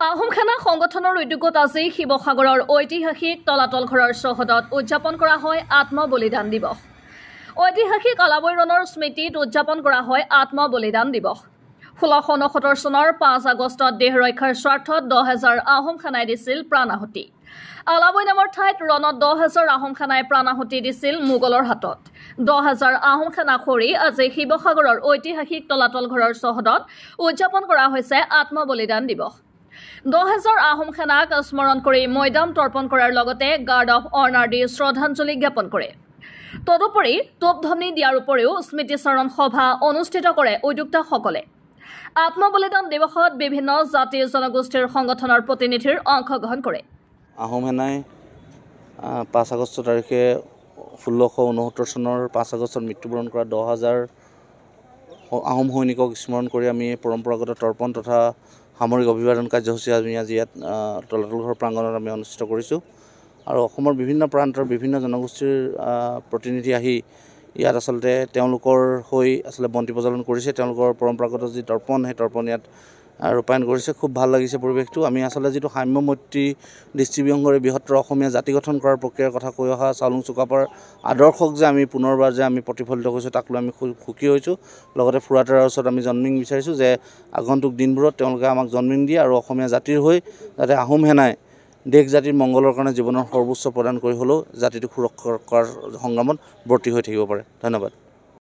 আহোম সেনা সংগঠনৰ উদ্যোগত আজি শিৱসাগৰৰ ঐতিহাসিক তলাতল ঘৰৰ চৌহদত উদযাপন কৰা হয় আত্মবলিদান দিৱস। ঐতিহাসিক আলাবৈ ৰণৰ স্মৃতিত উদযাপন কৰা হয় আত্মবলিদান দিৱস। 1669 চনৰ 5 আগষ্টত দেহ ৰক্ষাৰ স্বাৰ্থত 10,000 আহোম সেনাই দিছিল প্ৰাণাহুতি। আলাবৈ নামৰ ঠাইত ৰণত 10,000 আহোম সেনাই প্ৰাণাহুতি দিছিল মোগলৰ হাতত। 10,000 আহোম সেনাক সৰি আজি শিৱসাগৰৰ ঐতিহাসিক তলাতল ঘৰৰ চৌহদত উদযাপন কৰা হৈছে আত্মবলিদান দিৱস। 10,000 আহোম সেনাক স্মৰণ কৰি মৈদাম তৰ্পণ কৰাৰ লগতে গাৰ্ড অফ অনাৰ দি শ্ৰদ্ধাঞ্জলি জ্ঞাপন কৰে। তদুপৰি তোপধ্বনি দিয়াৰ উপৰিও স্মৃতিচাৰণ সভা অনুষ্ঠিত কৰে উদ্যোক্তাসকলে। আত্মবলিদান দিৱসত বিভিন্ন জাতি জনগোষ্ঠীৰ সংগঠনৰ প্ৰতিনিধিৰ অংশগ্ৰহণ কৰে। আহোম সেনাই 5 আগষ্ট তাৰিখে 1669 চনৰ 5 আগষ্টত মৃত্যুবৰণ কৰা 10,000 আহোম সৈনিকক স্মৰণ কৰি আমি পৰম্পৰাগত তৰ্পণ তথা সামৰিক অভিবাদন কাৰ্যসূচী আমি আজি ইয়াত তলাতল ঘৰ প্ৰাংগণত আমি অনুষ্ঠিত কৰিছোঁ। আৰু অসমৰ বিভিন্ন প্ৰান্তৰ বিভিন্ন জনগোষ্ঠীৰ প্ৰতিনিধি আহি ইয়াত আচলতে তেওঁলোকৰ হৈ বন্তি প্ৰজ্বলন কৰিছে। তেওঁলোকৰ পৰম্পৰাগত যি তৰ্পণ সেই তৰ্পণ ইয়াত ৰূপায়ণ কৰিছে। খুব ভাল লাগিছে পৰিৱেশটো। আমি আচলতে যিটো সাম্য মৈত্ৰী দৃষ্টিভংগৰে বৃহত্তৰ অসমীয়া জাতি গঠন কৰাৰ প্ৰক্ৰিয়াৰ কথা কৈ অহা চাওলুং চুকাফাৰ আদৰ্শক যে আমি পুনৰবাৰ যে আমি প্ৰতিফলিত কৰিছোঁ তাক লৈ আমি খুব সুখী হৈছোঁ। লগতে ফুৰাতাৰ ওচৰত আমি জন্মিং বিচাৰিছোঁ যে আগন্তুক দিনবোৰত তেওঁলোকে আমাক জন্মিং দিয়ে আৰু অসমীয়া জাতিৰ হৈ যাতে আহোম সেনাই দেশ জাতিৰ মংগলৰ কাৰণে জীৱনৰ সৰ্বোচ্চ প্ৰদান কৰি হ'লেও জাতিটোক সুৰক্ষা কৰাৰ সংগ্ৰামত ব্ৰতী হৈ থাকিব পাৰে। ধন্যবাদ।